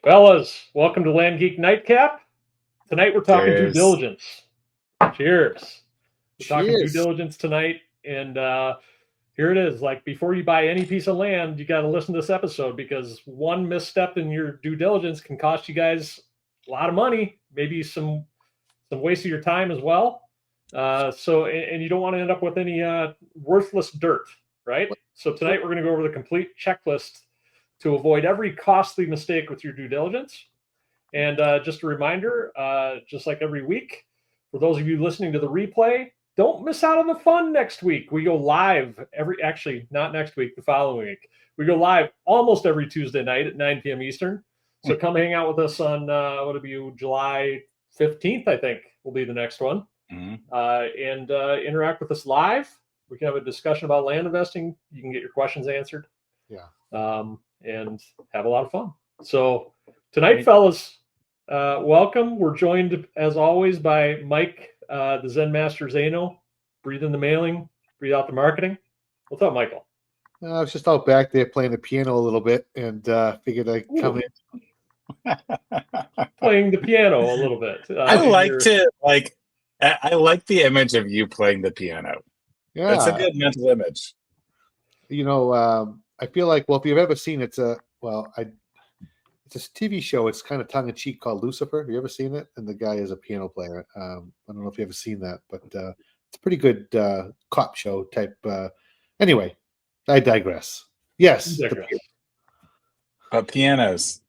Fellas, welcome to Land Geek Nightcap. Tonight we're talking due Cheers. diligence. Cheers. We're talking due Cheers. diligence tonight, and here it is. Like, before you buy any piece of land, you got to listen to this episode, because one misstep in your due diligence can cost you guys a lot of money, maybe some waste of your time as well. And you don't want to end up with any worthless dirt, right? So tonight we're going to go over the complete checklist to avoid every costly mistake with your due diligence. And just a reminder, just like every week, for those of you listening to the replay, don't miss out on the fun next week. We go live not next week, the following week. We go live almost every Tuesday night at 9 p.m. Eastern. So come hang out with us on, July 15th, I think, will be the next one. And interact with us live. We can have a discussion about land investing. You can get your questions answered. Yeah. And have a lot of fun. So tonight, fellas, welcome. We're joined, as always, by Mike, the Zen Master Zano. Breathe in the mailing, breathe out the marketing. What's up, Michael? I was just out back there playing the piano a little bit, and figured I'd come in. Playing the piano a little bit. I like the image of you playing the piano. Yeah, it's a good mental image. I feel like, well, if you've ever seen it's a TV show. It's kind of tongue in cheek called Lucifer. Have you ever seen it? And the guy is a piano player. I don't know if you ever seen that, but it's a pretty good cop show type. Anyway, I digress. Yes, pianos.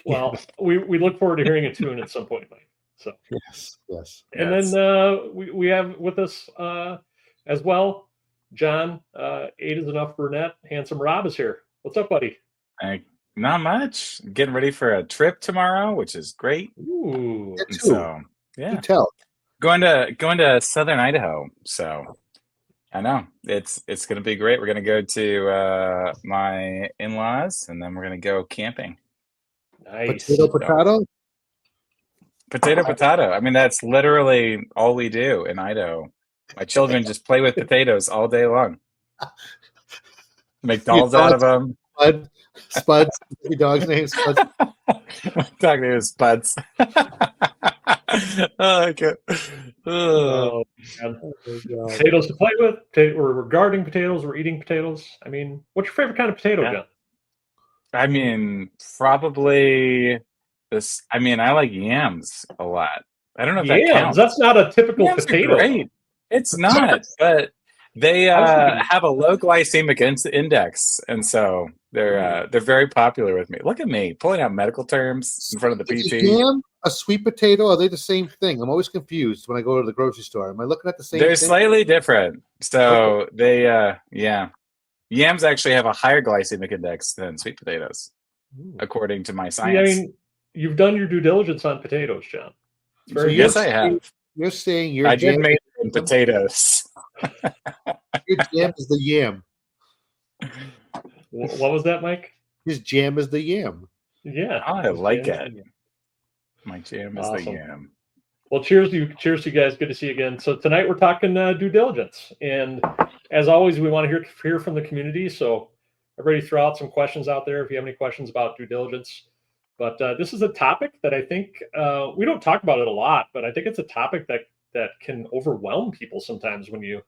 Well, we look forward to hearing a tune at some point, Mike. So yes. And then we have with us as well, John, 8 is enough brunette, handsome Rob is here. What's up, buddy? Not much. Getting ready for a trip tomorrow, which is great. Ooh. So yeah, tell. Going to Southern Idaho. So I know it's going to be great. We're going to go to my in-laws, and then we're going to go camping. Nice. Potato. I mean, that's literally all we do in Idaho. My children just play with potatoes all day long. Make dolls out of them. Spuds. Your dog's name is Spuds. My dog name is Spuds. Okay. Oh, potatoes to play with. We're guarding potatoes. We're eating potatoes. I mean, what's your favorite kind of potato, John? I mean, probably this. I mean, I like yams a lot. I don't know if that counts. That's not a typical yams potato. Are great. It's not, but they have a low glycemic index, and so they're very popular with me. Look at me pulling out medical terms in front of the PT. Yam, a sweet potato, are they the same thing? I'm always confused when I go to the grocery store. Am I looking at the same? They're thing? slightly different. So they, yams actually have a higher glycemic index than sweet potatoes, according to my science. I mean, you've done your due diligence on potatoes, John. Yes, I have. You're saying I did make potatoes. Your jam is the yam. What was that, Mike? His jam is the yam. Yeah, I like it. My jam is the yam. Well, cheers to you guys. Good to see you again. So tonight we're talking due diligence, and as always, we want to hear from the community. So everybody, throw out some questions out there if you have any questions about due diligence. But this is a topic that I think we don't talk about it a lot, but I think it's a topic that can overwhelm people sometimes when you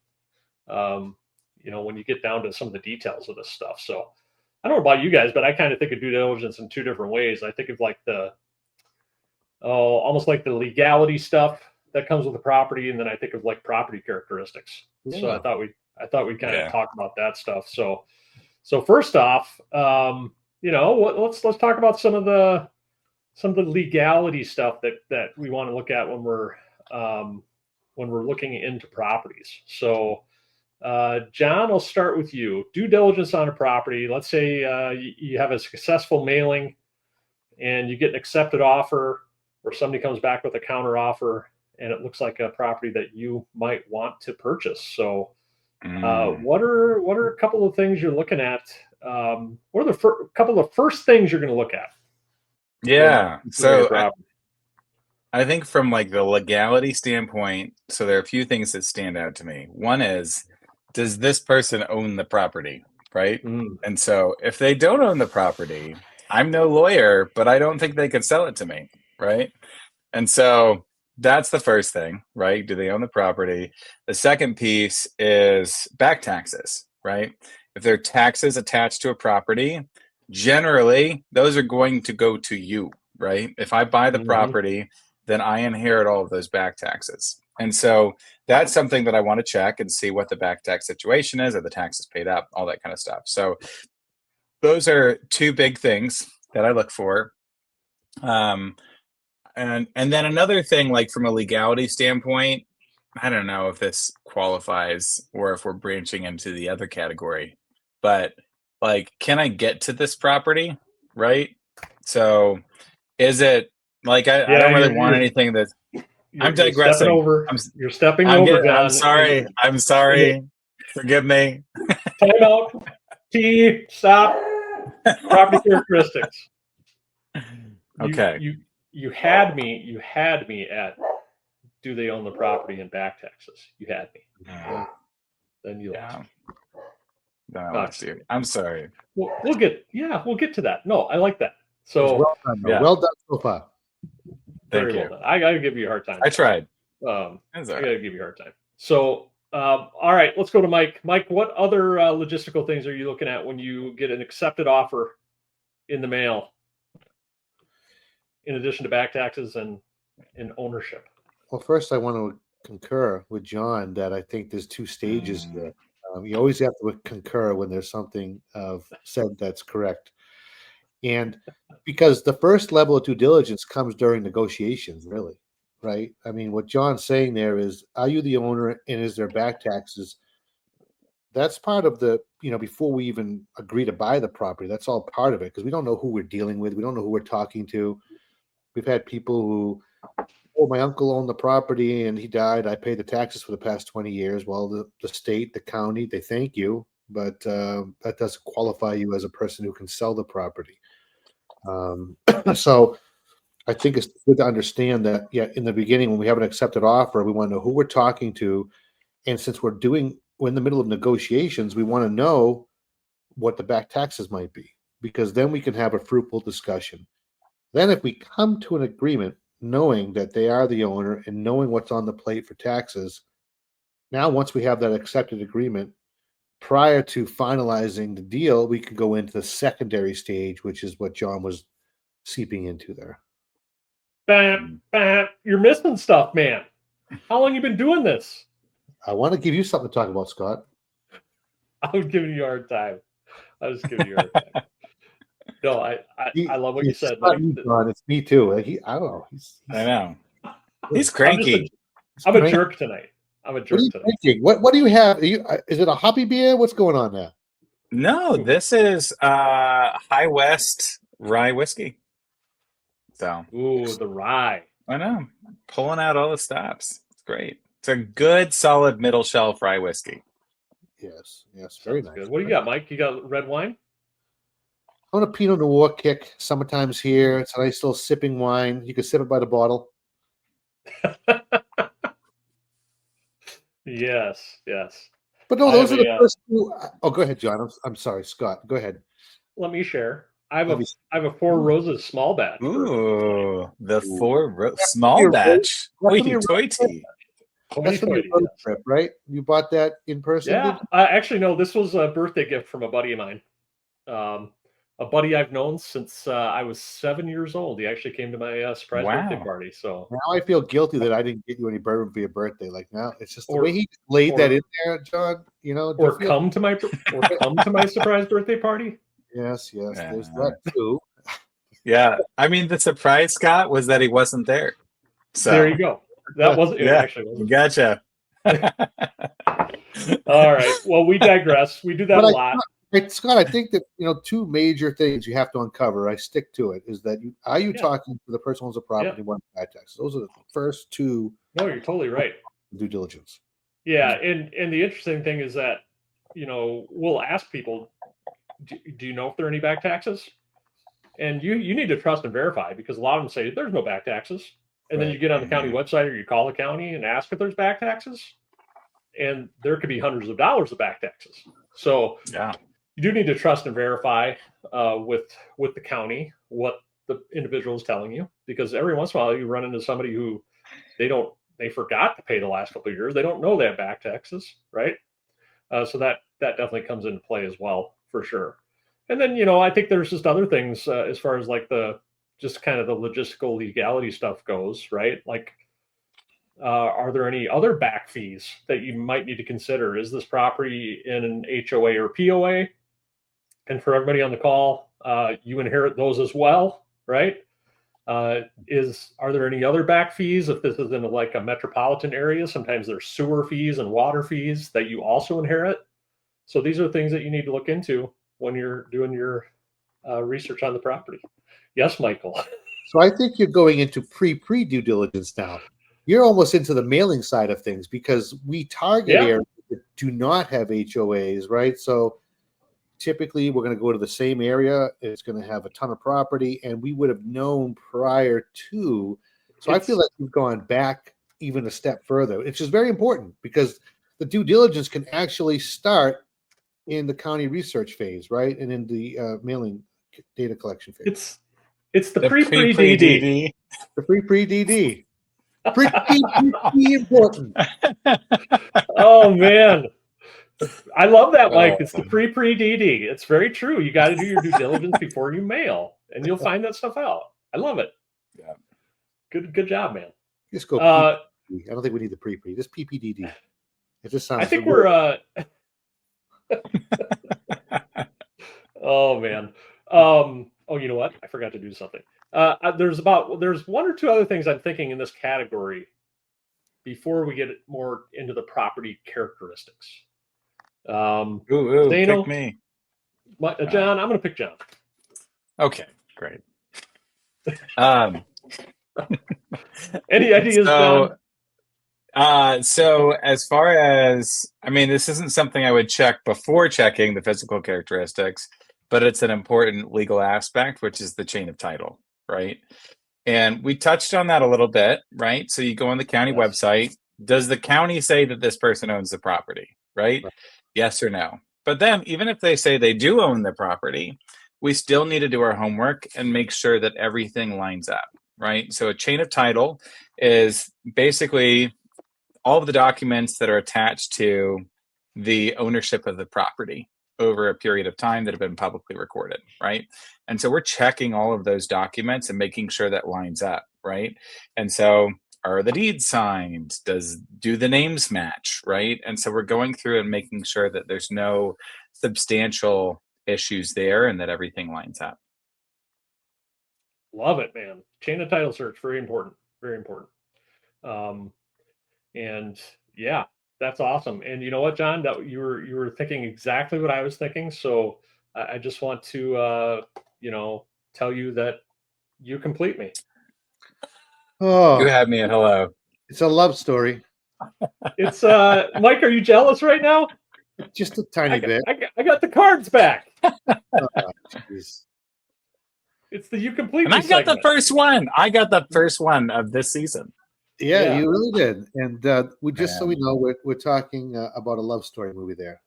get down to some of the details of this stuff. So I don't know about you guys, but I kind of think of due diligence in two different ways. I think of like almost like the legality stuff that comes with the property, and then I think of like property characteristics. Yeah. So I thought we'd kind of talk about that stuff. So first off, let's talk about some of the legality stuff that we want to look at when we're looking into properties. So, John, I'll start with you. Due diligence on a property. Let's say you have a successful mailing, and you get an accepted offer, or somebody comes back with a counter offer, and it looks like a property that you might want to purchase. So, what are a couple of things you're looking at? What are the couple of first things you're going to look at? Yeah. So I think from like the legality standpoint, so there are a few things that stand out to me. One is, does this person own the property? Right. And so if they don't own the property, I'm no lawyer, but I don't think they could sell it to me, right? And so that's the first thing, right? Do they own the property? The second piece is back taxes, right? If there are taxes attached to a property, generally those are going to go to you, right? If I buy the property, then I inherit all of those back taxes. And so that's something that I want to check and see what the back tax situation is, are the taxes paid up, all that kind of stuff. So those are two big things that I look for. And then another thing, like from a legality standpoint, I don't know if this qualifies or if we're branching into the other category, but like, can I get to this property? Right. So is it like, I don't really want anything that I'm digressing. You're stepping over, John. I'm sorry. I'm sorry. Forgive me. Time out. T. Stop. Property characteristics. Okay. You had me at, do they own the property and back taxes? You had me. Then you lost. Then I lost you. I'm sorry. We'll get to that. No, I like that. So well done, well done so far. Thank you. Well done. I gotta give you a hard time. I tried. I gotta give you a hard time. So all right, let's go to Mike. Mike, what other logistical things are you looking at when you get an accepted offer in the mail, in addition to back taxes and ownership? Well, first I want to concur with John that I think there's two stages here. You always have to concur when there's something said that's correct. And because the first level of due diligence comes during negotiations, really, right? I mean, what John's saying there is, are you the owner and is there back taxes? That's part of the, before we even agree to buy the property, that's all part of it because we don't know who we're dealing with. We don't know who we're talking to. We've had people who, my uncle owned the property and he died. I paid the taxes for the past 20 years. Well, the state, the county, they thank you, but that doesn't qualify you as a person who can sell the property. So I think it's good to understand that, in the beginning, when we have an accepted offer, we want to know who we're talking to. And since we're in the middle of negotiations, we want to know what the back taxes might be, because then we can have a fruitful discussion. Then if we come to an agreement, knowing that they are the owner and knowing what's on the plate for taxes, now once we have that accepted agreement, prior to finalizing the deal, we can go into the secondary stage, which is what John was seeping into there. Bam, bam. You're missing stuff, man. How long you been doing this? I want to give you something to talk about, Scott. I'm giving you a hard time. I was giving you a hard time. No, I love what you said. Like, it's me too. I don't know. I know. He's cranky. I'm a jerk tonight. I'm a jerk tonight. What do you have? Is it a hobby beer? What's going on there? No, this is High West rye whiskey. So, the rye. I know. Pulling out all the stops. It's great. It's a good, solid middle shelf rye whiskey. Yes, very nice. Good. What do you got, Mike? You got red wine? I'm on a Pinot Noir kick. Summertime's here. It's a nice little sipping wine. You can sip it by the bottle. Yes. But no, those are the first two. Oh, go ahead, John. I'm sorry, Scott. Go ahead. Let me share. I have a Four Roses small batch. Ooh, the small batch. Hoity-toity. That's from your road trip, right? You bought that in person? Yeah. Actually, no. This was a birthday gift from a buddy of mine. A buddy I've known since I was 7 years old. He actually came to my surprise birthday party. So now I feel guilty that I didn't get you any bourbon for your birthday. Like now, it's just the way he laid that in there, John. Or come to my surprise birthday party. Yes. There's that too. Yeah, I mean the surprise, Scott, was that he wasn't there. So there you go. That wasn't. It actually wasn't. Gotcha. All right. Well, we digress. We do that a lot. Scott, I think that two major things you have to uncover. I stick to it. Is that are you talking to the person who owns the property? One back taxes. Those are the first two. No, you're totally right. Due diligence. Yeah, and the interesting thing is that we'll ask people, do you know if there are any back taxes? And you need to trust and verify, because a lot of them say there's no back taxes, and then you get on the county website or you call the county and ask if there's back taxes, and there could be hundreds of dollars of back taxes. So you do need to trust and verify with the county what the individual is telling you, because every once in a while you run into somebody who they forgot to pay the last couple of years. They don't know they have back taxes, right? So that definitely comes into play as well, for sure. And then I think there's just other things as far as like the just kind of the logistical legality stuff goes, right? Like, are there any other back fees that you might need to consider? Is this property in an HOA or POA? And for everybody on the call, you inherit those as well, right? Are there any other back fees if this is in like a metropolitan area? Sometimes there's sewer fees and water fees that you also inherit. So these are things that you need to look into when you're doing your research on the property. Yes, Michael. So I think you're going into pre due diligence now. You're almost into the mailing side of things, because we target areas that do not have HOAs, right? So typically we're going to go to the same area. It's going to have a ton of property, and we would have known prior to. So I feel like we've gone back even a step further, which is very important, because the due diligence can actually start in the county research phase, right? And in the mailing data collection phase. It's the pre-DD. The pre-DD. Pretty important. Oh man, I love that, Mike. It's the pre-DD. It's very true. You got to do your due diligence before you mail, and you'll find that stuff out. I love it. Yeah. Good job, man. Just go. I don't think we need the pre. Just PPDD. It just sounds. I think we're. Oh man. Oh, you know what? I forgot to do something. There's one or two other things I'm thinking in this category before we get more into the property characteristics. Pick me. John, I'm going to pick John. Okay, great. Any ideas, John? So as far as, this isn't something I would check before checking the physical characteristics, but it's an important legal aspect, which is the chain of title, right? And we touched on that a little bit, right? So you go on the county website. Does the county say that this person owns the property, right? Yes or no? But then even if they say they do own the property, we still need to do our homework and make sure that everything lines up, right? So a chain of title is basically all of the documents that are attached to the ownership of the property over a period of time that have been publicly recorded, right? And so we're checking all of those documents and making sure that lines up, right? And so are the deeds signed? Do the names match, right? And so we're going through and making sure that there's no substantial issues there and that everything lines up. Love it, man. Chain of title search, very important, very important. And yeah, that's awesome. And you know what, John, that you were thinking exactly what I was thinking. So I just want to tell you that you complete me. Oh, you had me at hello. It's a love story. It's Mike, are you jealous right now? Just a tiny bit. I got the cards back. Geez. It's the you complete me. And I got segment. the first one. I got the first one of this season. Yeah, you really did. And we just so we know, we're talking about a love story movie there.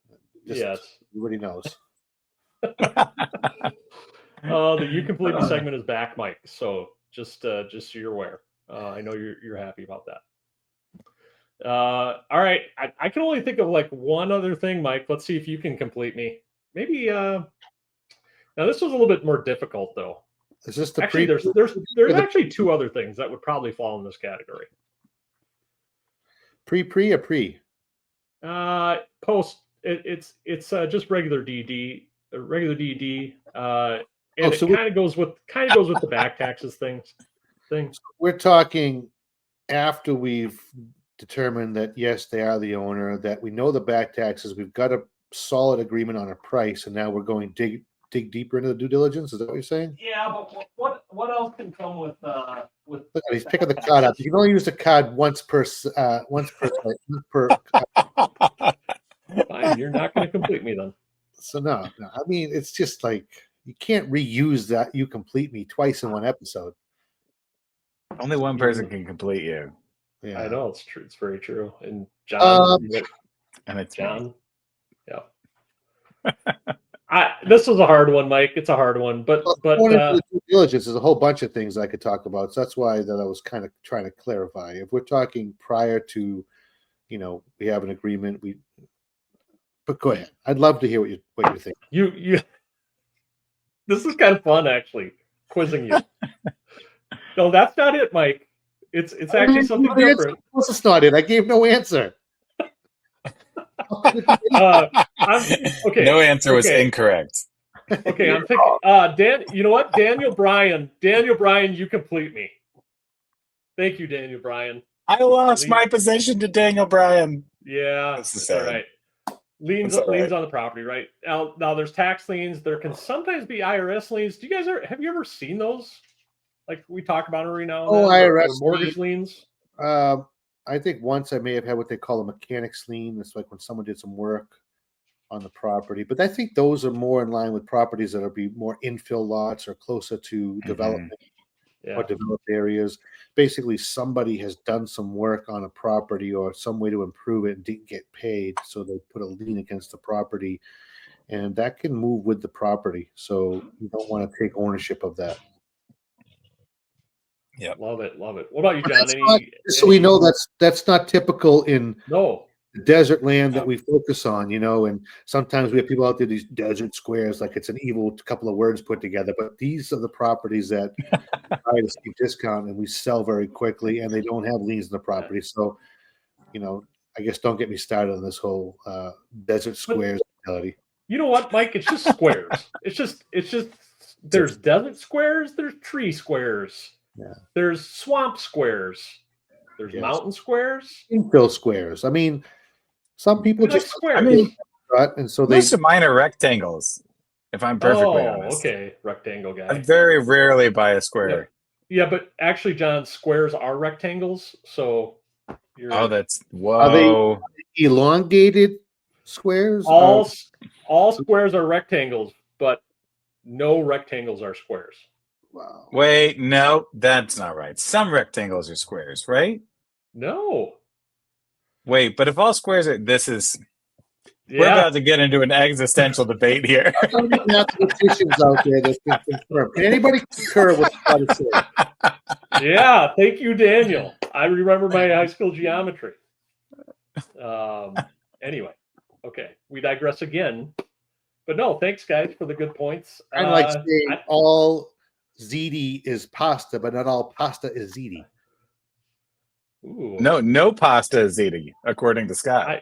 Yes, everybody knows. The you complete me segment is back, Mike. So just so you're aware, I know you're happy about that. All right, I can only think of like one other thing, Mike. Let's see if you can complete me. Maybe. Now this was a little bit more difficult, though. Is this the actually? There's actually two other things that would probably fall in this category. Pre or pre? Post. It's just regular DD, regular DD. And it kind of goes with the back taxes things. We're talking after we've determined that yes, they are the owner, that we know the back taxes, we've got a solid agreement on a price, and now we're going dig deeper into the due diligence. Is that what you're saying? Yeah, but what else can come with? Look, he's picking the card up. You can only use the card once per. Fine, you're not going to complete me then. So no. I mean, it's just like you can't reuse that. You complete me twice in one episode. Only one person can complete you. Yeah, I know it's true. It's very true. And John, and it's John. me. Yeah. This was a hard one, Mike. It's a hard one, but Going into the due diligence, there's a whole bunch of things I could talk about. So that's why that I was kind of trying to clarify. If we're talking prior to, we have an agreement, but go ahead. I'd love to hear what you think. You this is kind of fun, actually, quizzing you. No, that's not it, Mike. It's actually something different. It's not it. I gave no answer. Okay. No answer was incorrect. Okay, I'm thinking. Dan, you know what? Daniel Bryan, you complete me. Thank you, Daniel Bryan. I lost my position to Daniel Bryan. Yeah, that's all right. Liens on the property, right? Now there's tax liens. There can sometimes be IRS liens. Do you guys have you ever seen those? Like we talk about every now and then. IRS or mortgage liens. I think once I may have had what they call a mechanics lien. It's like when someone did some work on the property, but I think those are more in line with properties that are be more infill lots or closer to development or developed areas. Basically, somebody has done some work on a property or some way to improve it and didn't get paid, so they put a lien against the property, and that can move with the property. So you don't want to take ownership of that. Yeah, love it. What about you, John? So we know that's not typical in the desert land that we focus on, and sometimes we have people out there, these desert squares, like it's an evil couple of words put together, but these are the properties that buy at a steep discount and we sell very quickly, and they don't have liens in the property. So, I guess don't get me started on this whole desert squares mentality. You know what, Mike? It's just squares. it's just there's desert squares, there's tree squares, there's swamp squares, there's mountain squares, infill squares. I mean, some people just squares. And so most of mine are rectangles. If I'm perfectly honest. Okay, rectangle guy. I very rarely buy a square. Yeah, but actually, John, squares are rectangles. So whoa. Are they elongated squares? All squares are rectangles, but no rectangles are squares. Wow. Wait, no, that's not right. Some rectangles are squares, right? No. Wait, but if all squares are, we're about to get into an existential debate here. Mathematicians out there that can confirm. Can anybody concur with what I said? Yeah, thank you, Daniel. I remember my high school geometry. Anyway, okay, we digress again. But no, thanks, guys, for the good points. I like saying all ziti is pasta, but not all pasta is ziti. Ooh. No pasta is ziti, according to Scott.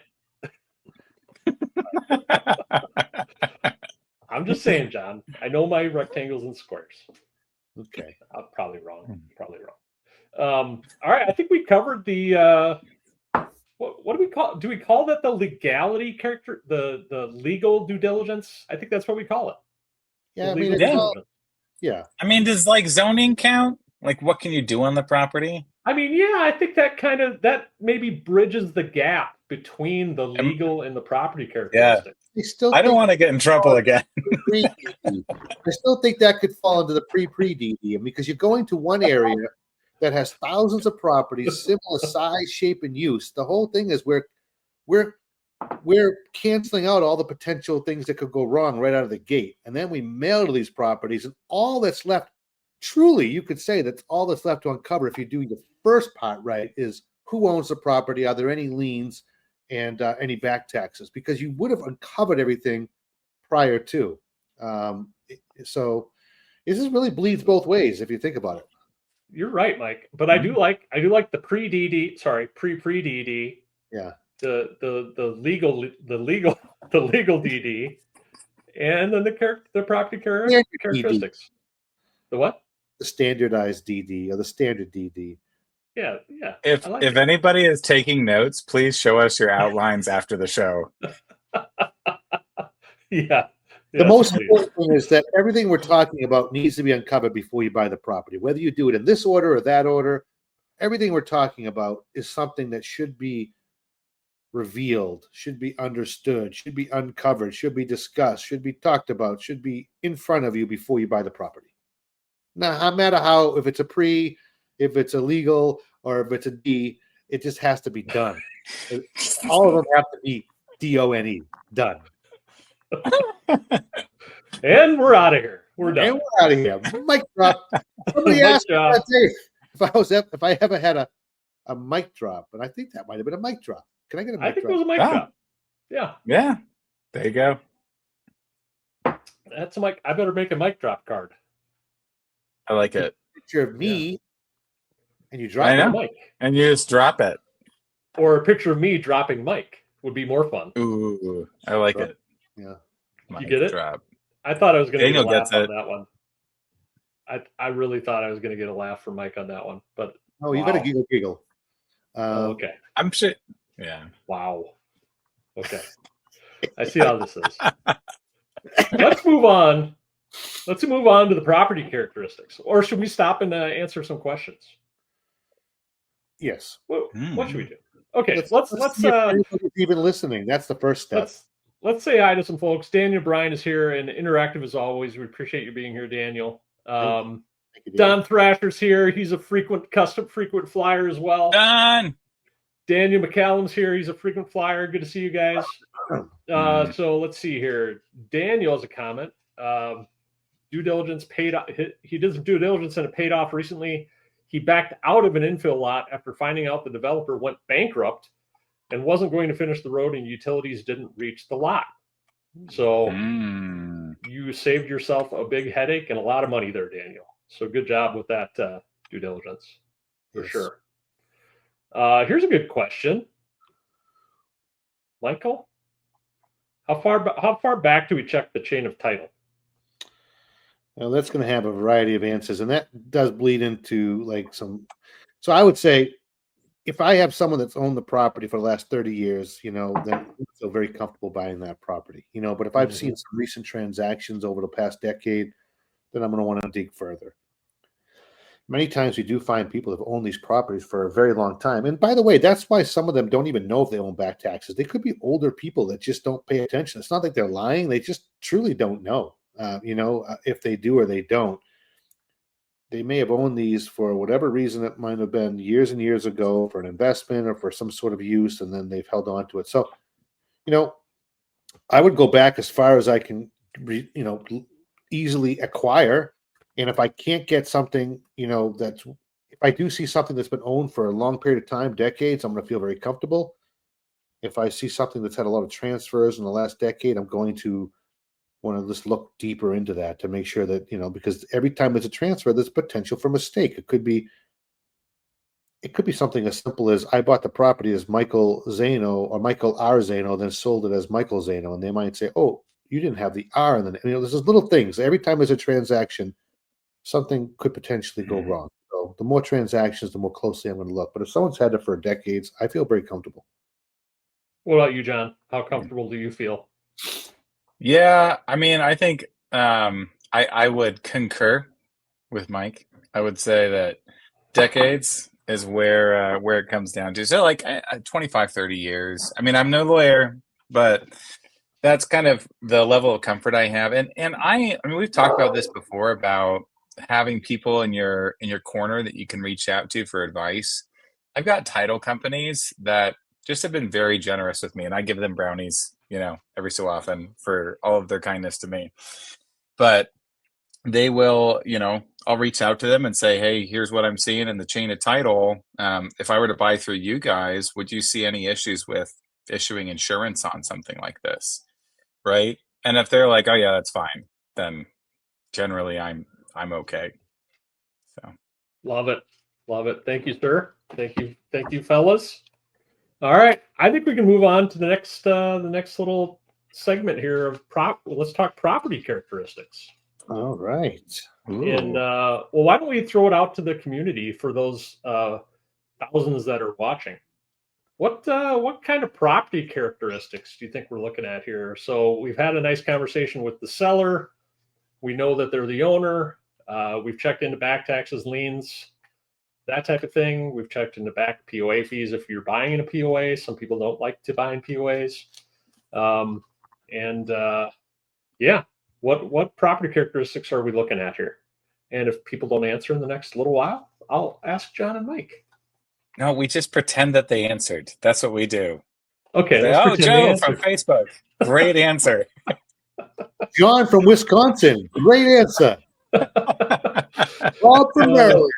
I'm just saying, John. I know my rectangles and squares. Okay. I'm probably wrong. All right. I think we covered the what do we call? Do we call that the legality character? The legal due diligence? I think that's what we call it. Yeah, I mean, does like zoning count? Like, what can you do on the property? I mean, yeah, I think that maybe bridges the gap between the legal and the property characteristics. Yeah. I don't want to get in trouble again. I still think that could fall into the pre-DD, because you're going to one area that has thousands of properties, similar size, shape, and use. The whole thing is we're canceling out all the potential things that could go wrong right out of the gate, and then we mail to these properties, and all that's left. Truly, you could say that's all that's left to uncover if you do the first part right is who owns the property, are there any liens, and any back taxes, because you would have uncovered everything prior to. So this really bleeds both ways if you think about it. You're right, Mike. But I do like the pre-DD, pre-DD. Yeah. The legal DD, and then the property characteristics. The what? The standardized DD or the standard DD. Yeah. If anybody is taking notes, please show us your outlines after the show. Yeah. The most important thing is that everything we're talking about needs to be uncovered before you buy the property. Whether you do it in this order or that order, everything we're talking about is something that should be revealed, should be understood, should be uncovered, should be discussed, should be talked about, should be in front of you before you buy the property. Now, no matter how, if it's a pre, if it's a legal, or if it's a D, it just has to be done. All of them have to be DONE, done. And we're out of here. We're done. And we're out of here. Mic drop. Somebody Mic asked me drop. that day if I ever had a mic drop, and I think that might have been a mic drop. Can I get a mic I think drop? it was a mic Oh. drop. Yeah. Yeah. There you go. That's a mic. I better make a mic drop card. I like it. Picture of me, and you drop I it. know. Mic. And you just drop it. Or a picture of me dropping mic would be more fun. Ooh, I like it. Yeah. Mic get it? drop. I thought I was going to get a Daniel laugh gets on it. that one. I really thought I was going to get a laugh from Mike on that one, but Oh, you got to giggle. okay. I'm sure. Yeah. Wow. Okay. I see how this is. Let's move on. Let's move on to the property characteristics. Or should we stop and answer some questions? Yes. What should we do? Okay, let's see if anybody's even listening. That's the first step. Let's say hi to some folks. Daniel Bryan is here and interactive as always. We appreciate you being here, Daniel. Thank you, Don Thrasher's here. He's a frequent flyer as well. Don. Daniel McCallum's here. He's a frequent flyer. Good to see you guys. So let's see here. Daniel has a comment. Due diligence paid off. He did some due diligence and it paid off recently. He backed out of an infill lot after finding out the developer went bankrupt and wasn't going to finish the road and utilities didn't reach the lot. So you saved yourself a big headache and a lot of money there, Daniel. So good job with that due diligence for sure. Here's a good question. Michael, how far back do we check the chain of title? Well, that's going to have a variety of answers, and that does bleed into like some. So I would say, if I have someone that's owned the property for the last 30 years, then I feel very comfortable buying that property. But if I've seen some recent transactions over the past decade, then I'm going to want to dig further. Many times we do find people that have owned these properties for a very long time. And by the way, that's why some of them don't even know if they own back taxes. They could be older people that just don't pay attention. It's not like they're lying. They just truly don't know. If they do or they don't, they may have owned these for whatever reason. It might have been years and years ago for an investment or for some sort of use, and then they've held on to it. So, I would go back as far as I can, easily acquire. And if I can't get something, if I do see something that's been owned for a long period of time, decades, I'm going to feel very comfortable. If I see something that's had a lot of transfers in the last decade, I'm going to want to just look deeper into that to make sure that, because every time there's a transfer, there's potential for mistake. It could be something as simple as I bought the property as Michael Zano or Michael R. Zano, then sold it as Michael Zano. And they might say, oh, you didn't have the R. And then, there's those little things. Every time there's a transaction, something could potentially go wrong. So the more transactions, the more closely I'm going to look. But if someone's had it for decades, I feel very comfortable. What about you, John? How comfortable do you feel? Yeah, I think I would concur with Mike. I would say that decades is where it comes down to. So like 25, 30 years. I'm no lawyer, but that's kind of the level of comfort I have. And we've talked about this before about having people in your corner that you can reach out to for advice. I've got title companies that just have been very generous with me, and I give them brownies, every so often for all of their kindness to me. But they will, I'll reach out to them and say, hey, here's what I'm seeing in the chain of title. If I were to buy through you guys, would you see any issues with issuing insurance on something like this? Right. And if they're like, oh yeah, that's fine, then generally I'm okay. So love it. Thank you, sir. Thank you, fellas. All right, I think we can move on to the next little segment here of let's talk property characteristics. All right. Ooh. And why don't we throw it out to the community for those thousands that are watching? What kind of property characteristics do you think we're looking at here? So we've had a nice conversation with the seller. We know that they're the owner. We've checked into back taxes, liens, that type of thing. We've checked into back POA fees if you're buying in a POA. Some people don't like to buy in POAs. What property characteristics are we looking at here? And if people don't answer in the next little while, I'll ask John and Mike. No, we just pretend that they answered. That's what we do. Okay. Say, oh, Joe from Facebook. Great answer. John from Wisconsin. Great answer. Rob from Maryland.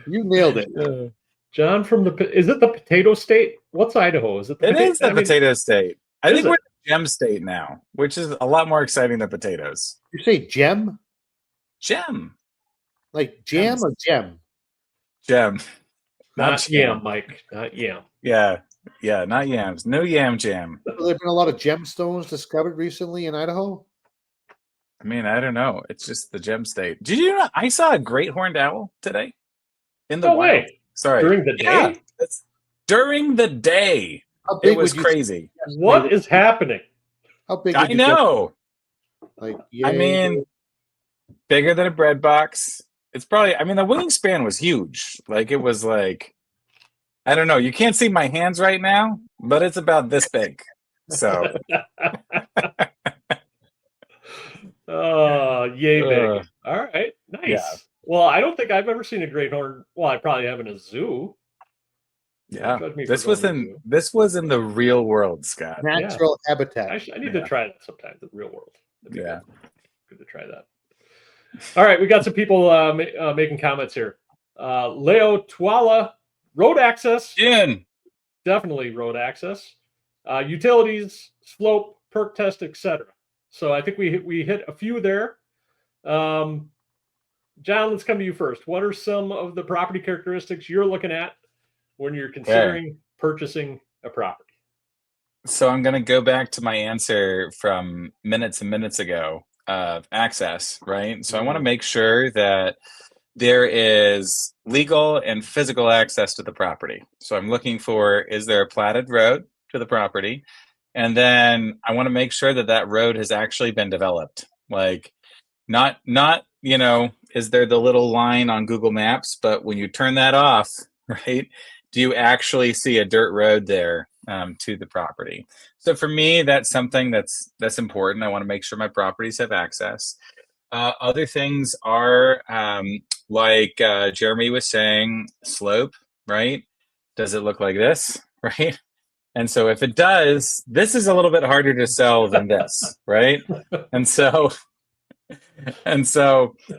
You nailed it. John from is it the potato state? What's Idaho? Is it the It is the potato state. I think it? we're the gem state now, which is a lot more exciting than potatoes. You say gem? Gem. Like jam or gem? Gem. Not yam, Mike. Not yam. Yeah. Yeah, not yams. No yam jam. Well, there have been a lot of gemstones discovered recently in Idaho. I mean, I don't know. It's just the gem state. Did you know I saw a great horned owl today? In the wild. Way. Sorry. During the day? Yeah, during the day. It was crazy. What is happening? How big? I know. Like, I mean, bigger than a bread box. It's probably, I mean, the wingspan was huge. Like, it was like, I don't know. You can't see my hands right now, but it's about this big. So. Oh, yay big. All right. Nice. Yeah. Well, I don't think I've ever seen a great horn. Well, I probably have in a zoo. Yeah. This was in the real world, Scott. Natural habitat. I need to try that sometime, the real world. Yeah. Good to try that. All right. We got some people making comments here. Leo Tuala, road access. Definitely road access. Utilities, slope, perk test, etc. So I think we hit a few there. John, let's come to you first. What are some of the property characteristics you're looking at when you're considering purchasing a property? So I'm going to go back to my answer from minutes and minutes ago of access, right? So I want to make sure that there is legal and physical access to the property. So I'm looking for, is there a platted road to the property? And then I want to make sure that that road has actually been developed. Like, not, you know, is there the little line on Google Maps, but when you turn that off, right, do you actually see a dirt road there to the property? So for me, that's something that's important. I want to make sure my properties have access. Other things are like Jeremy was saying, slope, right? Does it look like this, right? And so if it does, this is a little bit harder to sell than this, right? And so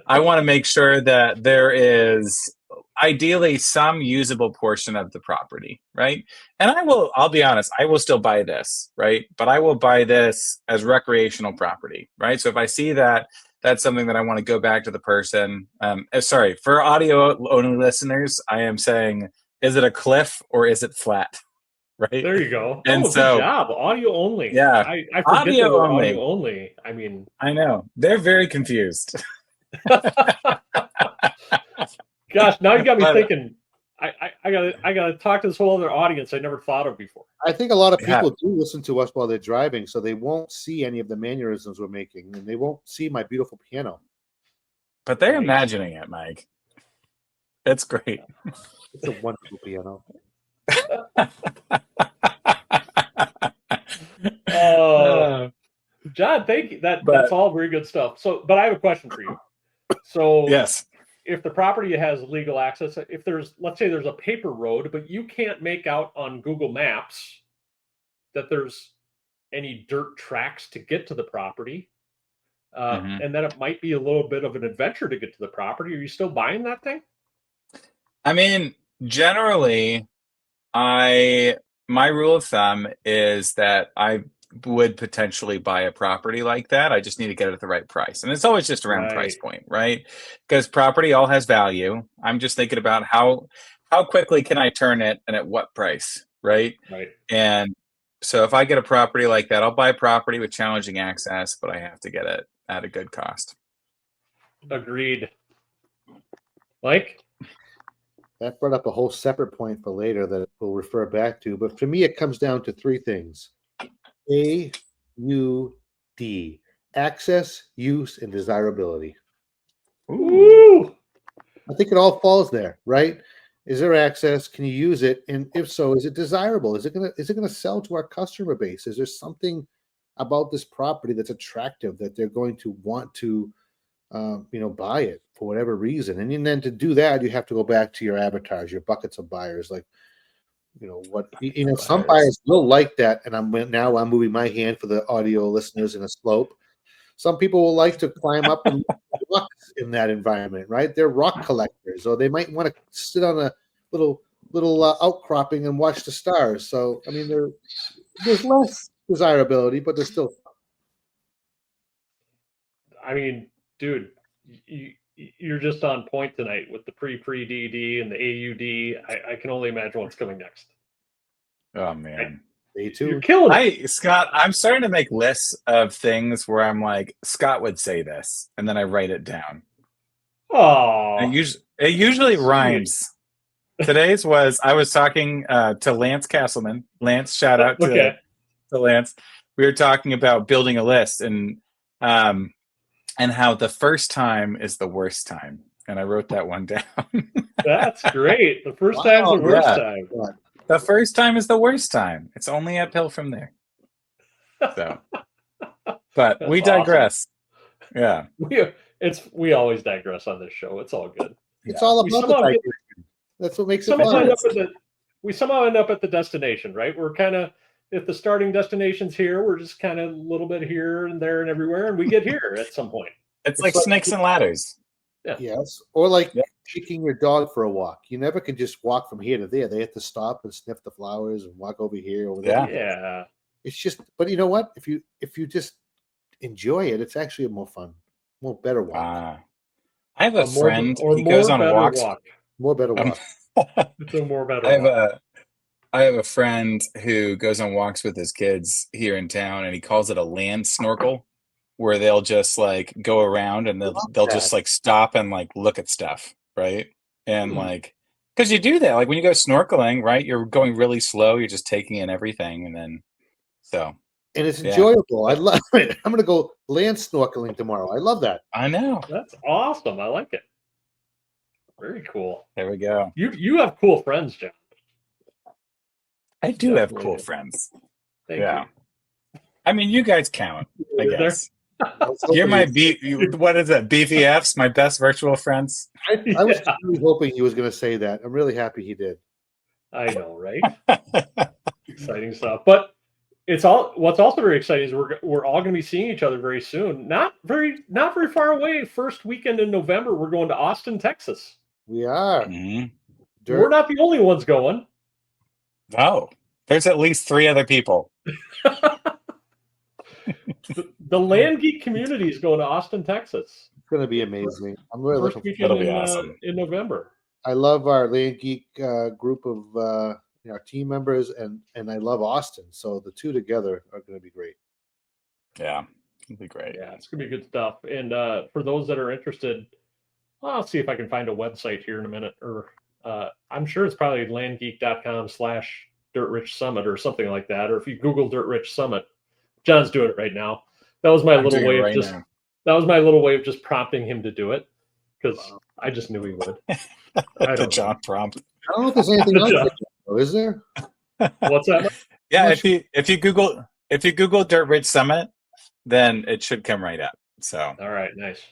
I want to make sure that there is ideally some usable portion of the property, right? And I'll be honest, I will still buy this, right? But I will buy this as recreational property, right? So if I see that, that's something that I want to go back to the person. Sorry, for audio only listeners, I am saying, is it a cliff or is it flat? Right. There you go. And good job. Audio only. Yeah. I forget they were audio only. I mean, I know. They're very confused. Gosh, now you got me thinking. I gotta talk to this whole other audience I never thought of before. I think a lot of people do listen to us while they're driving, so they won't see any of the mannerisms we're making, and they won't see my beautiful piano. But they're imagining it, Mike. That's great. It's a wonderful piano. John, thank you. That's all very good stuff. So, but I have a question for you. So, yes, if the property has legal access, if let's say there's a paper road, but you can't make out on Google Maps that there's any dirt tracks to get to the property, and then it might be a little bit of an adventure to get to the property, are you still buying that thing? I mean, generally, my rule of thumb is that I would potentially buy a property like that. I just need to get it at the right price. And it's always just around price point, right? Because property all has value. I'm just thinking about how quickly can I turn it and at what price, right? Right. And so if I get a property like that, I'll buy a property with challenging access, but I have to get it at a good cost. Agreed. Mike? That brought up a whole separate point for later that we'll refer back to. But for me, it comes down to three things. AUD. Access, use, and desirability. Ooh. I think it all falls there, right? Is there access? Can you use it? And if so, is it desirable? Is it gonna sell to our customer base? Is there something about this property that's attractive that they're going to want to buy it for whatever reason? And then to do that, you have to go back to your avatars, your buckets of buyers. Like, some buyers will like that. And I'm moving my hand for the audio listeners in a slope. Some people will like to climb up and rocks in that environment, right? They're rock collectors, or they might want to sit on a little outcropping and watch the stars. So, I mean, there's less desirability, but there's still. I mean, dude, you're just on point tonight with the pre-DD and the AUD. I can only imagine what's coming next. Oh man. Stay tuned. You're killing it. Scott, I'm starting to make lists of things where I'm like, Scott would say this, and then I write it down. Oh, It usually rhymes. Today's was I was talking to Lance Castleman. Lance, shout out to Lance. We were talking about building a list and how the first time is the worst time. And I wrote that one down. That's great. The first time's the worst time. The first time is the worst time. It's only uphill from there. So, but we digress. Awesome. Yeah, we always digress on this show. It's all good. It's all about the digression. That's what makes it fun. We somehow end up at the destination, right? We're kind of, if the starting destination's here, we're just kind of a little bit here and there and everywhere, and we get here at some point. It's like snakes and ladders. Yeah. Yes. Or like taking your dog for a walk. You never can just walk from here to there. They have to stop and sniff the flowers and walk over here, over there. Yeah. It's just, but you know what? If you just enjoy it, it's actually a more fun, better walk. I have a friend who goes on walks. More better walk. It's a more better walk. I have a friend who goes on walks with his kids here in town, and he calls it a land snorkel, where they'll just like go around and they'll just like stop and like look at stuff, right? And like, because you do that, like when you go snorkeling, right? You're going really slow. You're just taking in everything, and then and it's enjoyable. I love it. I'm gonna go land snorkeling tomorrow. I love that. I know. That's awesome. I like it. Very cool. There we go. You have cool friends, John. I do have cool friends. Thank you. I mean, you guys count, I guess. You're my what is it? BVFs, my best virtual friends. I was really hoping he was going to say that. I'm really happy he did. I know, right? Exciting stuff. But what's also very exciting is we're all going to be seeing each other very soon. Not very far away. First weekend in November, we're going to Austin, Texas. We are. Mm-hmm. We're not the only ones going. No, there's at least 3 other people. The Land Geek community is going to Austin, Texas. It's going to be amazing. I'm really looking forward to it. Awesome. In November. I love our Land Geek group of our team members, and I love Austin. So the two together are going to be great. Yeah, it'll be great. Yeah, it's going to be good stuff. And for those that are interested, I'll see if I can find a website here in a minute. Or I'm sure it's probably landgeek.com/DirtRichSummit or something like that. Or if you Google Dirt Rich Summit, John's doing it right now. That was my little way of just prompting him to do it, because I just knew he would. The John prompt. I don't know if there's anything else. Is there? What's that? Yeah, if you Google Dirt Rich Summit, then it should come right up. So all right, nice.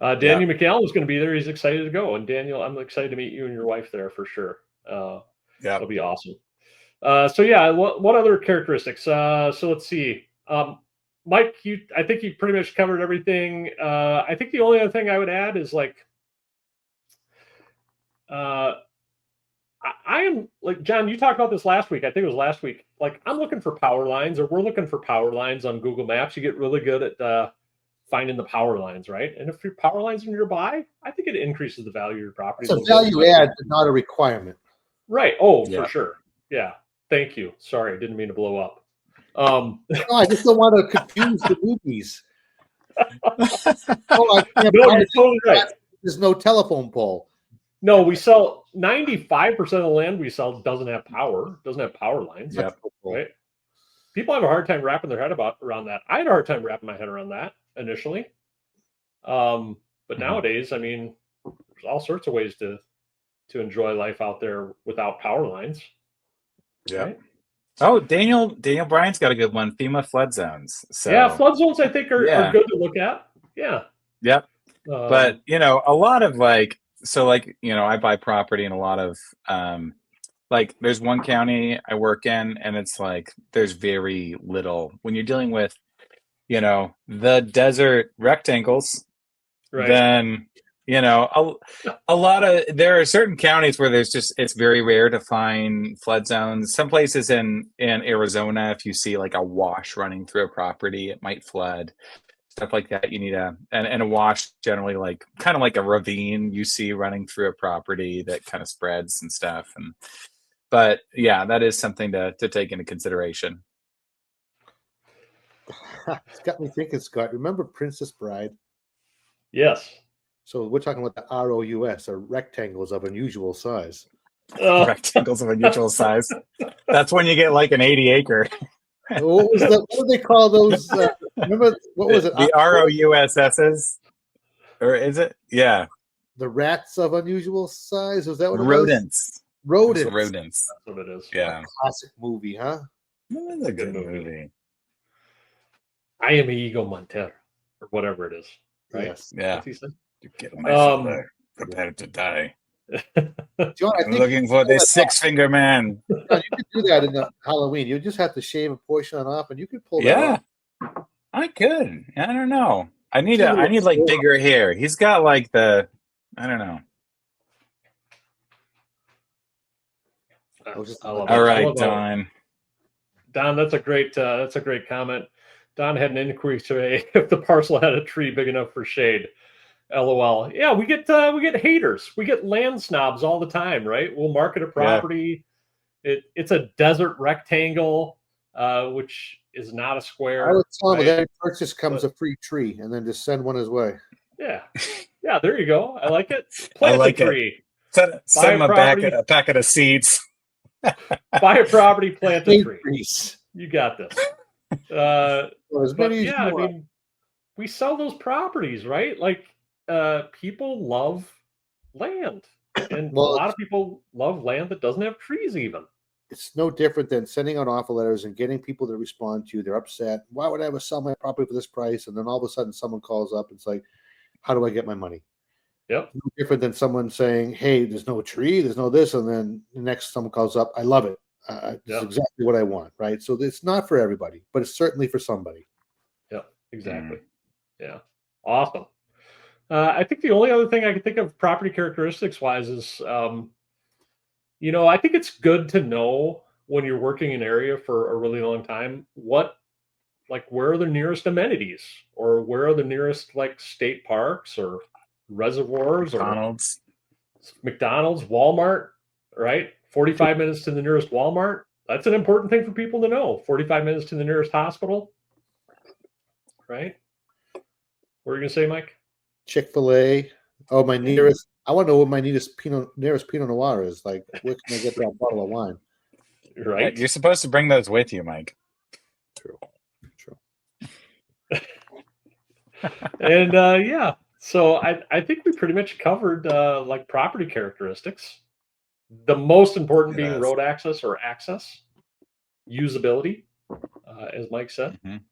Daniel McAllen is going to be there. He's excited to go. And Daniel, I'm excited to meet you and your wife there for sure. That'll be awesome. What other characteristics? So let's see. Mike, I think you pretty much covered everything. I think the only other thing I would add is like, I am like, John, you talked about this last week. I think it was last week. Like, I'm looking for power lines, or we're looking for power lines on Google Maps. You get really good at finding the power lines, right? And if your power lines are nearby, I think it increases the value of your property. It's a value add, but not a requirement. Right. Oh, for sure. Yeah. Thank you. Sorry, I didn't mean to blow up. No, I just don't want to confuse the movies. No, you're totally right. There's no telephone pole. No, we sell 95% of the land we sell doesn't have power lines. Yeah. Right. People have a hard time wrapping their head around that. I had a hard time wrapping my head around that initially. But nowadays, I mean, there's all sorts of ways to enjoy life out there without power lines. Yeah. Right? Oh, Daniel Bryan's got a good one. FEMA flood zones. So yeah, flood zones I think are good to look at. Yeah. Yep. But a lot of I buy property in a lot of there's one county I work in, and it's like there's very little when you're dealing with the desert rectangles, Right. then a lot of there are certain counties where it's very rare to find flood zones. Some places in Arizona, if you see like a wash running through a property, it might flood. Stuff like that, you need and a wash generally like kind of like a ravine you see running through a property that kind of spreads and stuff. But yeah, that is something to take into consideration. It's got me thinking, Scott. Remember Princess Bride? Yes. So we're talking about the ROUS, or rectangles of unusual size. Rectangles of unusual size. That's when you get like an 80-acre. What was that? What do they call those? Remember what was it? The ROUSSs, or is it? Yeah, The rats of unusual size. Was that what it rodents. was? Rodents. Rodents. That's what it is. Yeah, Classic movie, huh? that was a good movie. I am Ego Montero, or whatever it is. Right? Yes. Yeah. What's he said? To get myself there, prepared to die. John, I'm looking for this 6-finger man. John, you could do that in the Halloween. You just have to shave a portion off, and you could pull that Yeah, off. I could. I don't know. I need like bigger hair. He's got like I don't know. All right, Don. Don, that's a great comment. Don had an inquiry today if the parcel had a tree big enough for shade. LOL. Yeah, we get haters. We get land snobs all the time, right? We'll market a property. Yeah. It's a desert rectangle, which is not a square. I would tell him with every purchase comes a free tree, and then just send one his way. Yeah, yeah. There you go. I like it. Plant a tree. Send him a packet of seeds. Buy a property, plant a tree. You got this. I mean, we sell those properties, right? Like, people love land, and a lot of people love land that doesn't have trees even. It's no different than sending out offer letters and getting people to respond to you. They're upset. Why would I ever sell my property for this price? And then all of a sudden someone calls up and it's like, how do I get my money? Yep. No different than someone saying, hey, there's no tree, there's no this. And then the next someone calls up, I love it. It's exactly what I want, right? So it's not for everybody, but it's certainly for somebody. Yeah, exactly. Yeah. Awesome. I think the only other thing I can think of property characteristics wise is, I think it's good to know when you're working in an area for a really long time, where are the nearest amenities, or where are the nearest like state parks or reservoirs, McDonald's, Walmart, right? 45 minutes to the nearest Walmart. That's an important thing for people to know. 45 minutes to the nearest hospital, right? What are you going to say, Mike? Chick-fil-A. Oh, my nearest. I want to know what my nearest Pinot Noir is. Like, where can I get that bottle of wine? Right. You're supposed to bring those with you, Mike. True. And yeah, so I think we pretty much covered like property characteristics. The most important being road access or access, usability, as Mike said. Mm-hmm.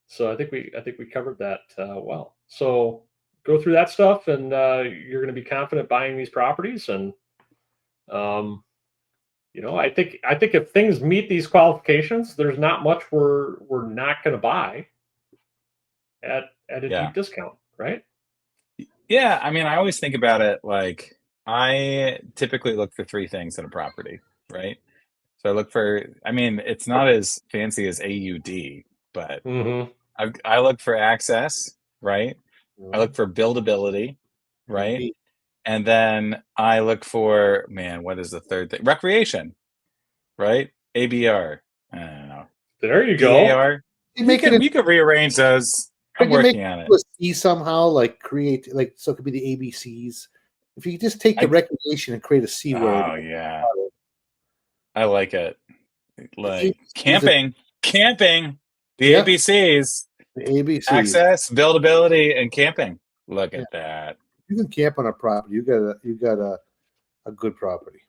So I think we covered that well. So go through that stuff, and you're going to be confident buying these properties. And I think if things meet these qualifications, there's not much we're not going to buy at a deep discount, right? Yeah, I mean, I always think about it like I typically look for 3 things in a property, right? So I look for, I mean, it's not as fancy as AUD, but I look for access, right? I look for buildability, right? And then I look for, what is the third thing? Recreation, right? ABR. I don't know. There you go. You can rearrange those. I'm working on it. C somehow, like create, like, so it could be the ABCs. If you just take the recreation and create a C word. Oh yeah, I like it. Like camping, the ABCs, access, buildability, and camping. Look at that. You can camp on a property. You got a good property.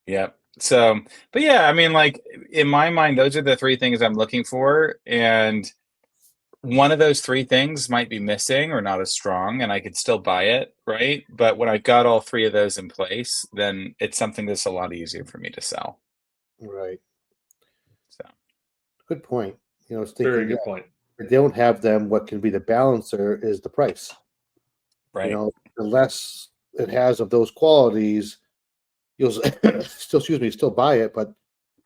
Yep. So, but yeah, I mean, like in my mind, those are the 3 things I'm looking for, and one of those 3 things might be missing or not as strong, and I could still buy it, right? But when I've got all 3 of those in place, then it's something that's a lot easier for me to sell. Right. So, good point. Very good point. they don't have them, what can be the balancer is the price. Right. You know, the less it has of those qualities, you'll still buy it, but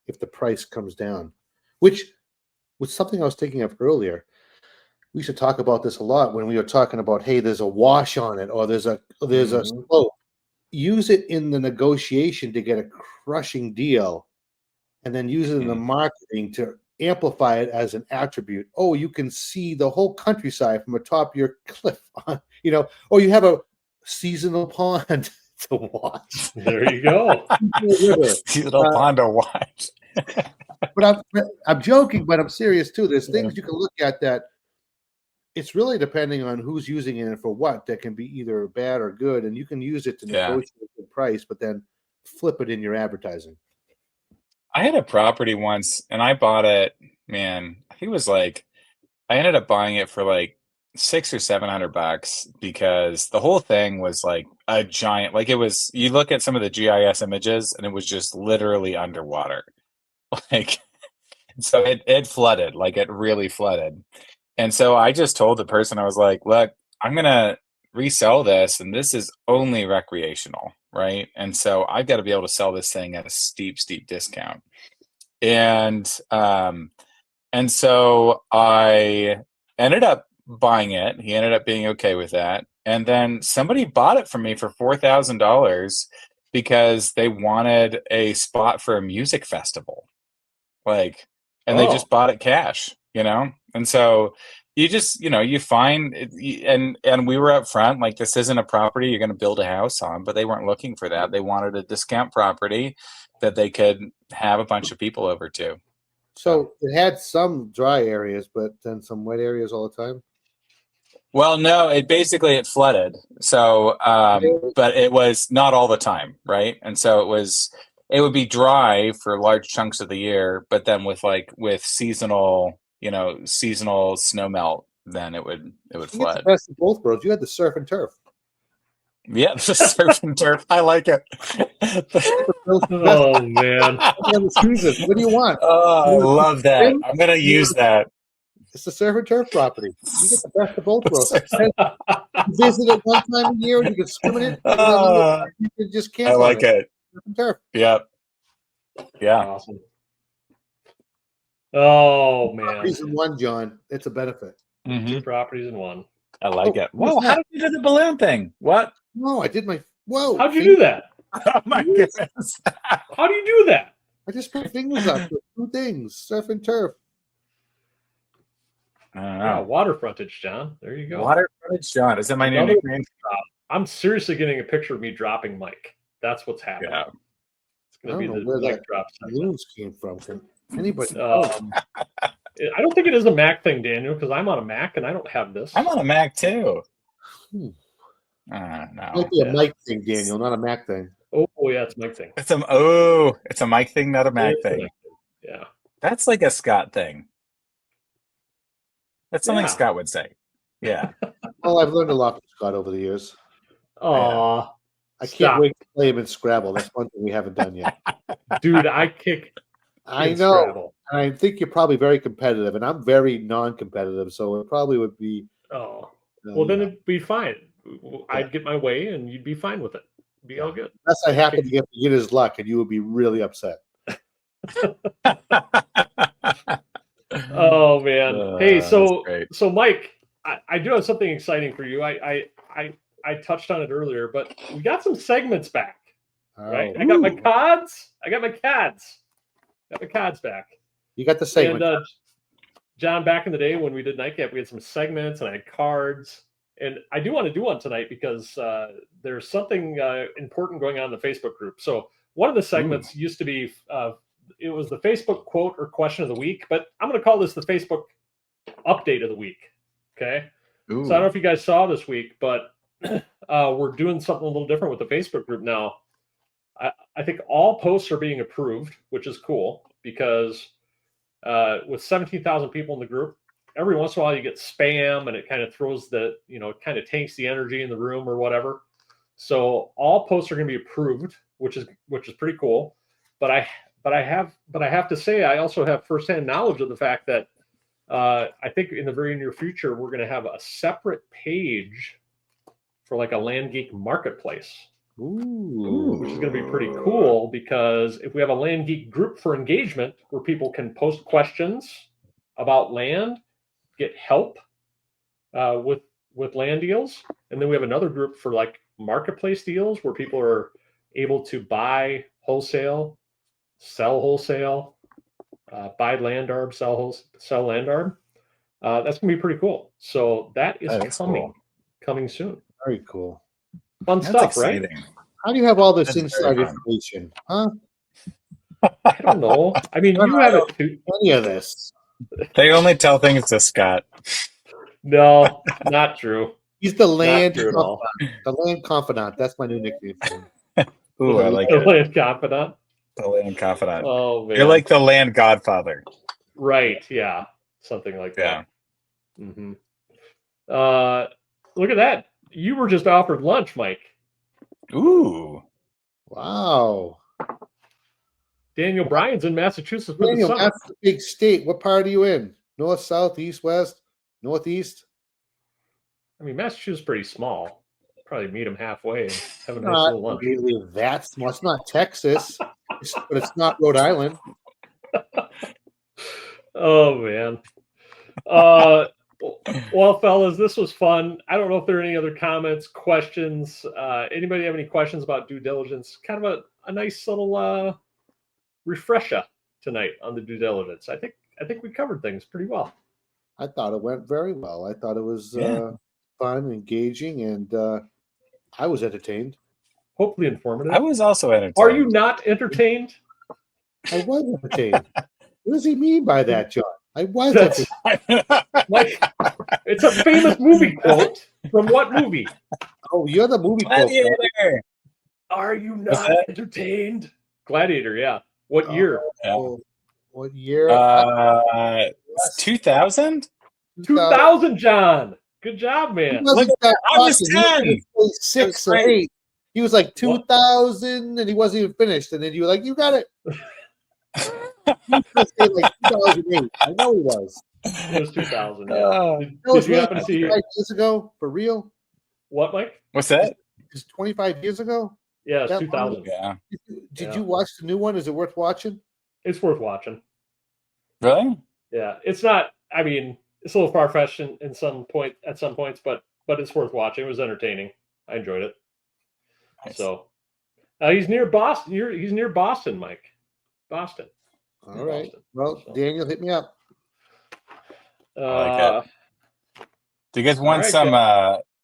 if the price comes down, which was something I was thinking of earlier. We should talk about this a lot when we were talking about, hey, there's a wash on it, or there's a Mhm. slope. Use it in the negotiation to get a crushing deal, and then use it in the Mm. marketing to amplify it as an attribute. Oh, you can see the whole countryside from atop your cliff, you know, or you have a seasonal pond to watch. There you go. River. Little pond to watch. But I'm joking, but I'm serious too. There's Yeah. things you can look at that it's really depending on who's using it and for what that can be either bad or good, and you can use it to Yeah. negotiate the price, but then flip it in your advertising. I had a property once and I bought it, man, I think it was like I ended up buying it for like 6 or $700 because the whole thing was like a giant, like it was, you look at some of the GIS images and it was just literally underwater. Like, so it flooded, like it really flooded. And so I just told the person, I was like, look, I'm gonna resell this, and this is only recreational, right? And so I've got to be able to sell this thing at a steep, steep discount. And so I ended up buying it. He ended up being okay with that. And then somebody bought it from me for $4,000 because they wanted a spot for a music festival. Like, and they Oh, just bought it cash, you know? And so you just, you know, you find and we were up front, like this isn't a property you're going to build a house on, but they weren't looking for that. They wanted a discount property that they could have a bunch of people over to. So it had some dry areas, but then some wet areas all the time. Well, no, it flooded. So, but it was not all the time, right? And so it would be dry for large chunks of the year, but then with seasonal, seasonal snow melt, then it would You get the flood. best of both worlds. You had the surf and turf. Yeah, the surf and turf. I like it. oh man. What do you want? Oh, I love that. swim? I'm gonna use that. It's the surf and turf property. You get the best of both worlds. You visit it one time a year, you can swim in it. You can just camp I on like it. Surf and turf. Yep. Yeah. Awesome. Oh man. Properties in one, John. It's a benefit. Mhm. 2 properties in one. I like it. what's Whoa, how that? did you do the balloon thing? What? No, I did my. Whoa! How'd you do that? Oh my goodness. How do you do that? I just put fingers up with 2 things: surf and turf. I don't Yeah, know. water frontage, John. There you go. Water frontage John. Is that my new Another- nickname? I'm seriously getting a picture of me dropping Mike. That's what's happening. Yeah. It's going I to don't be know the where mic that drop segment. balloons came from. Can anybody? know? I don't think it is a Mac thing, Daniel, because I'm on a Mac and I don't have this. I'm on a Mac too. Hmm. No. Might be a mic thing, Daniel, not a Mac thing. Oh yeah, it's a Mike thing. It's a Mike thing, not a Mac It's a thing. Mac thing. Yeah. That's like a Scott thing. That's something Yeah. Scott would say. Yeah. Well, I've learned a lot from Scott over the years. Aw. I Stop. can't wait to play him in Scrabble. That's one thing we haven't done yet. Dude, I kick I in know. Scrabble. And I think you're probably very competitive, and I'm very non-competitive, so it probably would be. Oh. Well, then it'd be fine. I'd get my way and you'd be fine with it. Be all good. Unless I happen to get beginner's luck, and you would be really upset. Oh man. Hey, That's so great. Mike, I do have something exciting for you. I touched on it earlier, but we got some segments back. Right? Oh, I got my ooh. cards. I got my cards. Got my cards back. You got the segment. And John, back in the day when we did Nightcap, we had some segments and I had cards. And I do want to do one tonight because there's something important going on in the Facebook group. So one of the segments used to be, it was the Facebook quote or question of the week, but I'm going to call this the Facebook update of the week. Okay. Ooh. So I don't know if you guys saw this week, but we're doing something a little different with the Facebook group now. I think all posts are being approved, which is cool because with 17,000 people in the group, every once in a while you get spam and it kind of throws it kind of tanks the energy in the room or whatever. So all posts are going to be approved, which is pretty cool. But I have to say, I also have firsthand knowledge of the fact that I think in the very near future, we're going to have a separate page for like a Land Geek marketplace, Ooh. which is going to be pretty cool because if we have a Land Geek group for engagement where people can post questions about land, get help with land deals, and then we have another group for like marketplace deals where people are able to buy wholesale, sell wholesale, buy land arb, sell land arb. That's gonna be pretty cool. So that is coming soon. Very cool. Fun That's stuff, exciting. right? How do you have all this That's inside very fun. information? Huh? I don't know. I mean, you have it too. Any of this? They only tell things to Scott. No, not true. He's the Not land true at all. confidant. The land confidant. That's my new nickname for him. Ooh, I like The it. land confidant. The land confidant. Oh man, You're like the land godfather. right? Yeah, something like Yeah. that. Mm-hmm. Look at that. You were just offered lunch, Mike. Ooh. Wow. Daniel Bryan's in Massachusetts for Daniel, the summer. that's a big state. What part are you in? North, south, east, west, northeast? I mean, Massachusetts is pretty small. Probably meet him halfway and have a nice Not little lunch. really that small. It's not Texas, but it's not Rhode Island. Oh man. Well, fellas, this was fun. I don't know if there are any other comments, questions. Anybody have any questions about due diligence? Kind of a nice little refresher tonight on the due diligence. I think we covered things pretty well. I thought it went very well. I thought it was Yeah. fun, engaging, and I was entertained. Hopefully informative. I was also entertained. Are you not entertained? I was entertained. What does he mean by that, John? I was That's entertained. like it's a famous movie quote from what movie? Oh, you're the movie quote. guy. Gladiator. Are you What's not that? entertained? Gladiator, yeah. What year? Oh, what year? 2000? 2000, John. Good job, He man. wasn't Look, that I was fucking- he 10. was 6 or That's 8. He was like What? 2000, and he wasn't even finished. And then you were like, "You got it." He was saying, like 2008. I know he was. It was 2000. Yeah. Uh, Did That was you really happen to see 25 years ago, for real. what, Mike? What's that? It's 25 years ago. Yeah, it's That 2000. Yeah. Did Yeah. you watch the new one? Is it worth watching? It's worth watching. Really? Yeah, it's not. I mean, it's a little far fetched in some point at some points, but it's worth watching. It was entertaining. I enjoyed it. Nice. So he's near Boston. He's near Boston, Mike. Boston. All right. Boston. Well, So, Daniel, hit me up. like Do you guys want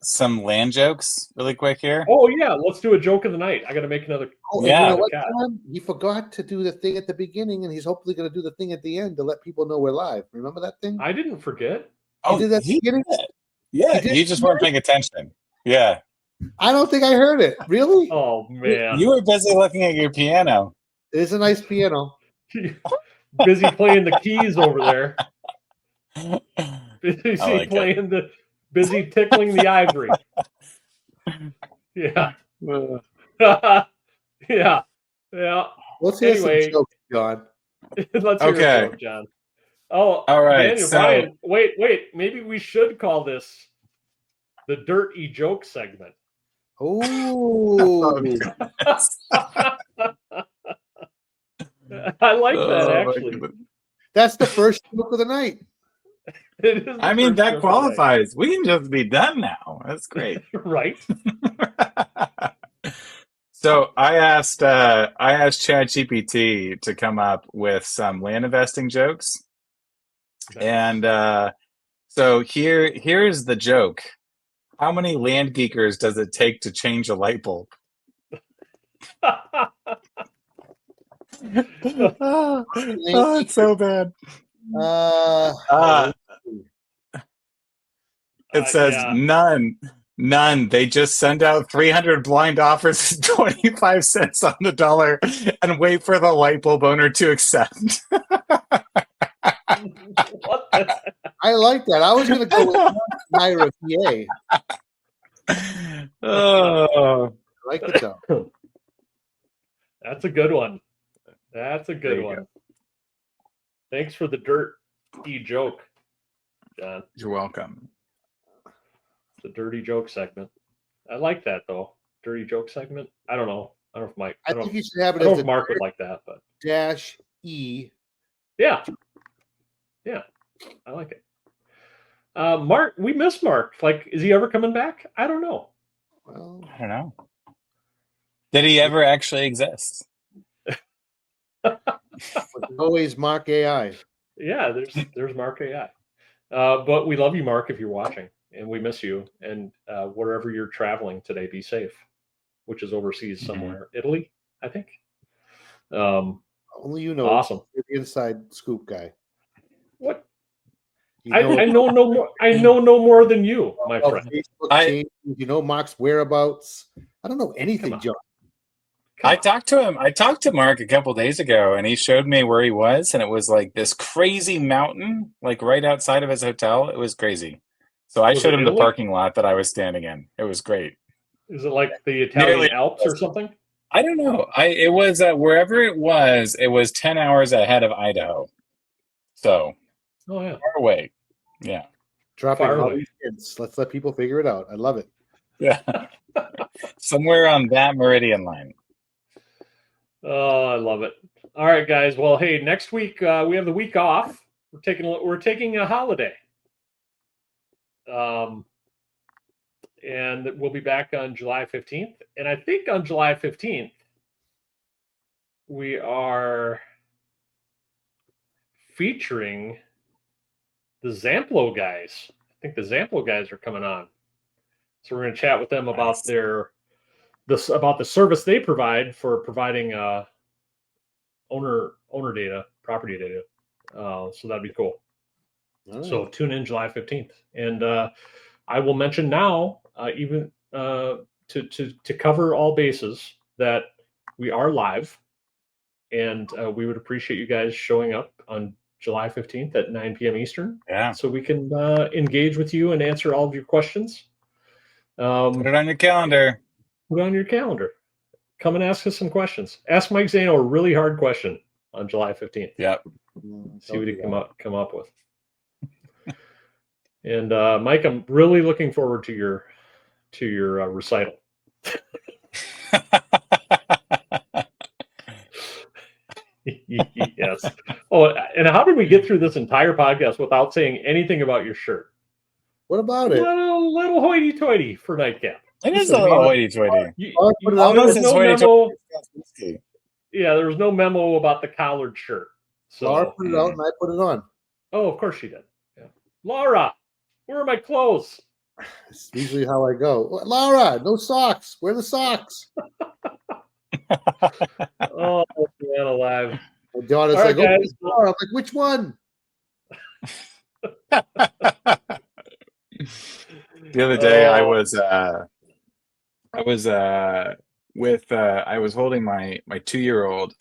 some land jokes really quick here? Oh yeah, let's do a joke of the night. I got to make another. Oh, Yeah. and you know what, cat. John? He forgot to do the thing at the beginning, and he's hopefully going to do the thing at the end to let people know we're live. Remember that thing? I didn't forget. He did that at the beginning? Yeah, He did? you just weren't paying attention. Yeah. I don't think I heard it. Really? Oh man, You were busy looking at your piano. It is a nice piano. busy playing the keys over there. Busy like playing the. Busy tickling the ivory. Yeah. Yeah. Let's hear Anyway. some jokes, John. Let's hear Okay. a joke, John. Oh, All right, Daniel so- Bryan. Wait. Maybe we should call this the dirty joke segment. Oh, I like that Oh, my actually. goodness. that's the first joke of the night. It is the I mean, first that joke of qualifies. We can just be done now. That's great. the night. Right? So I asked ChatGPT to come up with some land investing jokes. Okay. And so here's the joke. How many land geekers does it take to change a light bulb? Oh, it's so bad. It says yeah. none. They just send out 300 blind offers at 25 cents on the dollar and wait for the light bulb owner to accept. What the? I like that. I was going to go with Myra PA. Oh, I like the joke. That's a good one. That's a There good you one. go. Thanks for the dirty joke. John. You're welcome. The dirty joke segment. I like that though. Dirty joke segment. I don't know. I don't know if Mike. I think you should have I it don't as know if a Mark would like that, but -E. yeah, I like it. Mark, we miss Mark. Like, is he ever coming back? I don't know. Well, I don't know. Did he ever actually exist? always Mark AI. Yeah, there's Mark AI. But we love you, Mark, if you're watching, and we miss you. And wherever you're traveling today, be safe. Which is overseas somewhere, Italy, I think. Only you know. Awesome. You're the inside scoop guy. What? You I know no more. I know no more than you, my of friend. Facebook changes, you know Mark's whereabouts. I don't know anything, John. I talked to him. I talked to Mark a couple days ago, and he showed me where he was, and it was like this crazy mountain, like right outside of his hotel. It was crazy. So I showed him the parking lot that I was standing in. It was great. Is it like the Italian Alps or something? I don't know. It was wherever it was 10 hours ahead of Idaho. So far away. Yeah. Dropping all these hints. Let's let people figure it out. I love it. Yeah. Somewhere on that meridian line. Oh, I love it. All right, guys. Well, hey, next week we have the week off. We're taking a holiday. And we'll be back on July 15th. And I think on July 15th, we are featuring the Zamplo guys. I think the Zamplo guys are coming on. So we're going to chat with them about about the service they provide for providing owner data, property data. So that'd be cool. Right. So tune in July 15th. And I will mention now, even to cover all bases, that we are live, and we would appreciate you guys showing up on July 15th at 9 p.m. Eastern. Yeah. So we can engage with you and answer all of your questions. Put it on your calendar. Put it on your calendar. Come and ask us some questions. Ask Mike Zano a really hard question on July 15th. Yep. See what he come up with. And Mike, I'm really looking forward to your recital. Yes. Oh, and how did we get through this entire podcast without saying anything about your shirt? What about it? Little hoity-toity for Nightcap. It is a little hoity-toity. Yeah, there was no memo about the collared shirt. So Laura put it out and I put it on. Oh, of course she did. Yeah. Laura, where are my clothes? It's usually how I go. Laura, no socks. Wear the socks. Oh, man alive. My daughter's like, guys, Laura. I'm like, which one? The other day I was holding my 2-year-old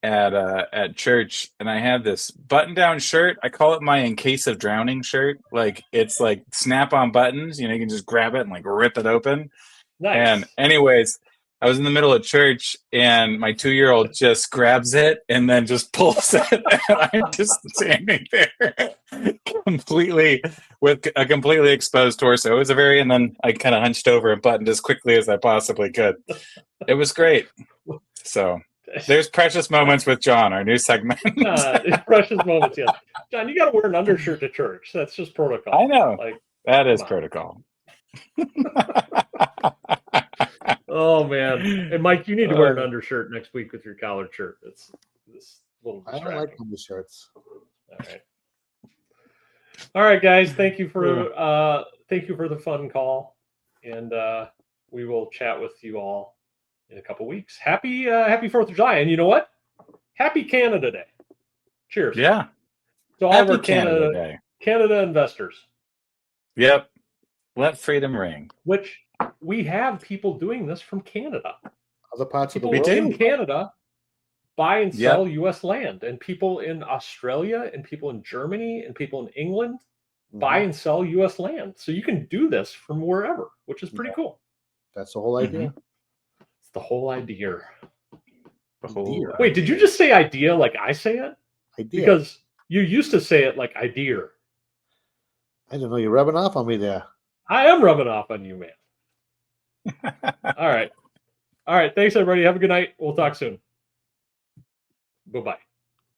at church, and I had this button-down shirt. I call it my in case of drowning shirt. Like, it's like snap-on buttons. You know, you can just grab it and like rip it open. Nice. And anyways, I was in the middle of church, and my 2-year-old just grabs it and then just pulls it, and I'm just standing there completely with a completely exposed torso. It was and then I kind of hunched over and buttoned as quickly as I possibly could. It was great. So there's Precious Moments with John, our new segment. Precious Moments, yes. John, you got to wear an undershirt to church. That's just protocol. I know. That is protocol. Oh man! And Mike, you need to wear an undershirt next week with your collared shirt. It's this little. I don't like undershirts. All right, guys. Thank you for the fun call, and we will chat with you all in a couple weeks. Happy 4th of July, and you know what? Happy Canada Day. Cheers. Yeah. To all of our Canada investors. Yep. Let freedom ring. Which we have people doing this from Canada. Other parts people of the world. in Canada buy and sell U.S. land, and people in Australia and people in Germany and people in England buy and sell U.S. land. So you can do this from wherever, which is pretty cool. That's the whole idea. It's the whole idea. Wait, did you just say idea like I say it? Idea. Because you used to say it like idea. I don't know. You're rubbing off on me there. I am rubbing off on you, man. All right. All right. Thanks, everybody. Have a good night. We'll talk soon. Bye-bye.